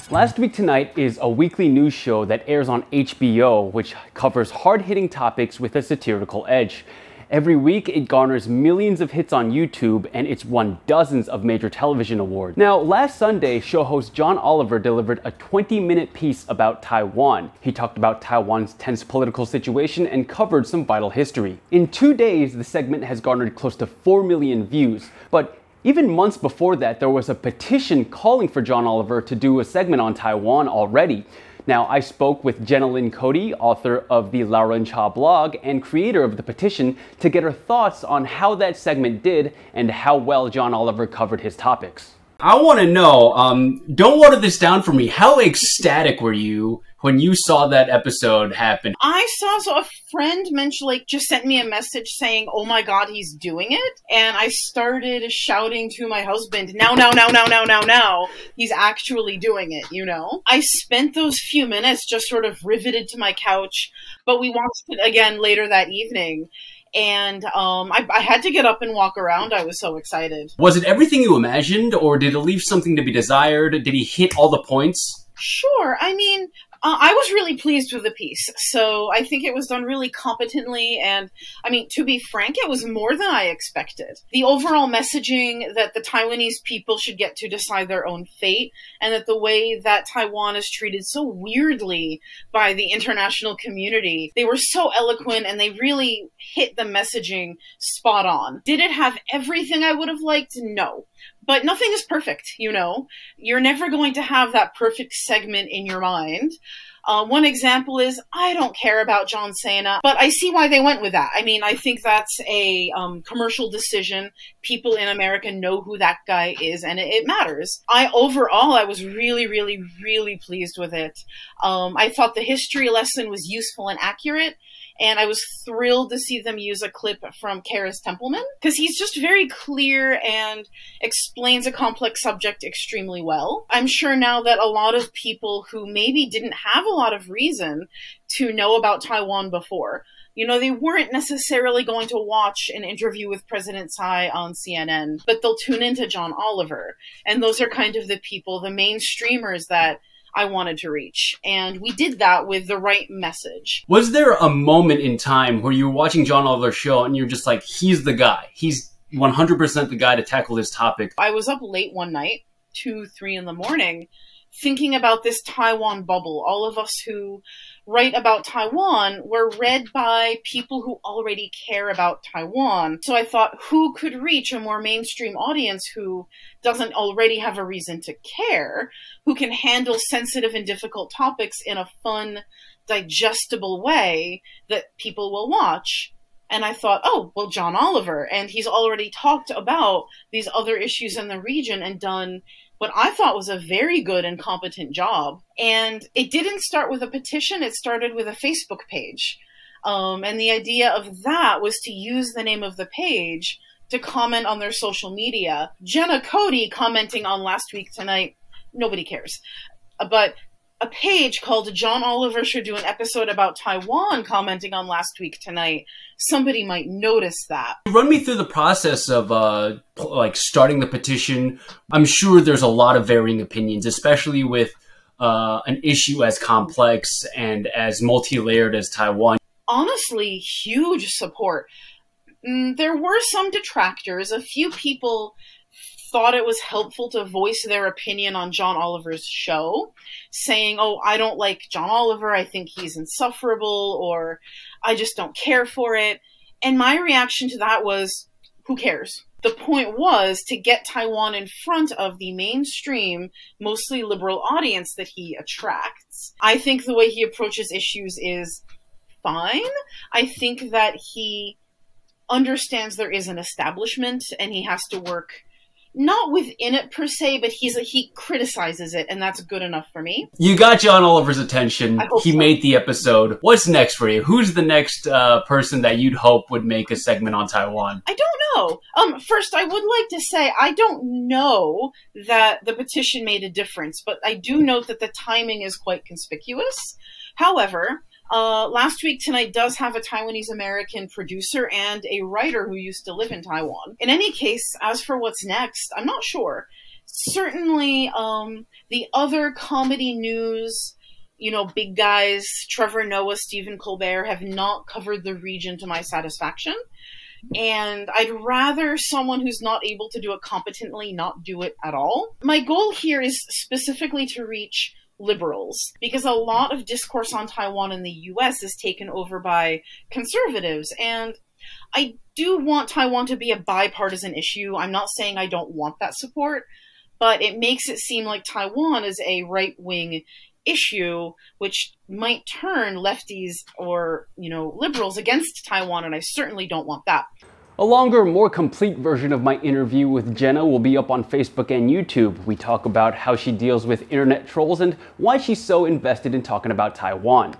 Last Week Tonight is a weekly news show that airs on HBO, which covers hard-hitting topics with a satirical edge. Every week, it garners millions of hits on YouTube, and it's won dozens of major television awards. Now, last Sunday, show host John Oliver delivered a 20-minute piece about Taiwan. He talked about Taiwan's tense political situation and covered some vital history. In 2 days, the segment has garnered close to 4 million views, but even months before that, there was a petition calling for John Oliver to do a segment on Taiwan already. Now, I spoke with Jenna Lynn Cody, author of the Laorencha blog and creator of the petition, to get her thoughts on how that segment did and how well John Oliver covered his topics. I want to know, don't water this down for me. How ecstatic were you when you saw that episode happen? I saw, so a friend mentioned, just sent me a message saying, oh my God, he's doing it. And I started shouting to my husband, now, he's actually doing it, you know? I spent those few minutes just sort of riveted to my couch, but we watched it again later that evening. And I had to get up and walk around. I was so excited. Was it everything you imagined, or did it leave something to be desired? Did he hit all the points? Sure. I mean, I was really pleased with the piece. So I think it was done really competently. And I mean, to be frank, it was more than I expected. The overall messaging that the Taiwanese people should get to decide their own fate, and that the way that Taiwan is treated so weirdly by the international community, they were so eloquent and they really hit the messaging spot on. Did it have everything I would have liked? No. But nothing is perfect, you know? You're never going to have that perfect segment in your mind. One example is, I don't care about John Cena, but I see why they went with that. I mean, I think that's a commercial decision. People in America know who that guy is, and it matters. Overall, I was really pleased with it. I thought the history lesson was useful and accurate. And I was thrilled to see them use a clip from Karis Templeman, because he's just very clear and explains a complex subject extremely well. I'm sure now that a lot of people who maybe didn't have a lot of reason to know about Taiwan before, you know, they weren't necessarily going to watch an interview with President Tsai on CNN, but they'll tune into John Oliver. And those are kind of the people, the mainstreamers that I wanted to reach. And we did that with the right message. Was there a moment in time where you were watching John Oliver's show and you're just like, he's the guy. He's 100% the guy to tackle this topic? I was up late one night, 2, 3 in the morning, thinking about this Taiwan bubble. All of us who write about Taiwan were read by people who already care about Taiwan. So I thought, who could reach a more mainstream audience who doesn't already have a reason to care, who can handle sensitive and difficult topics in a fun, digestible way that people will watch? And I thought, oh, well, John Oliver, and he's already talked about these other issues in the region and done what I thought was a very good and competent job. And it didn't start with a petition, it started with a Facebook page. And the idea of that was to use the name of the page to comment on their social media. Jenna Cody commenting on Last Week Tonight, nobody cares. But a page called John Oliver Should Do an Episode About Taiwan commenting on Last Week Tonight, somebody might notice that. Run me through the process of starting the petition. I'm sure there's a lot of varying opinions, especially with an issue as complex and as multi-layered as Taiwan. Honestly, huge support. There were some detractors. A few people thought it was helpful to voice their opinion on John Oliver's show, saying, oh, I don't like John Oliver, I think he's insufferable, or I just don't care for it. And my reaction to that was, who cares? The point was to get Taiwan in front of the mainstream, mostly liberal audience that he attracts. I think the way he approaches issues is fine. I think that he understands there is an establishment and he has to work not within it per se, but he criticizes it, and that's good enough for me. You got John Oliver's attention. He so. Made the episode. What's next for you? Who's the next person that you'd hope would make a segment on Taiwan? I don't know. First, I would like to say I don't know that the petition made a difference, but I do note that the timing is quite conspicuous. However, Last Week Tonight does have a Taiwanese-American producer and a writer who used to live in Taiwan. In any case, as for what's next, I'm not sure. Certainly, the other comedy news, you know, big guys, Trevor Noah, Stephen Colbert, have not covered the region to my satisfaction. And I'd rather someone who's not able to do it competently not do it at all. My goal here is specifically to reach liberals, because a lot of discourse on Taiwan in the US is taken over by conservatives, and I do want Taiwan to be a bipartisan issue. I'm not saying I don't want that support, but it makes it seem like Taiwan is a right-wing issue, which might turn lefties or, you know, liberals against Taiwan, and I certainly don't want that. A longer, more complete version of my interview with Jenna will be up on Facebook and YouTube. We talk about how she deals with internet trolls and why she's so invested in talking about Taiwan.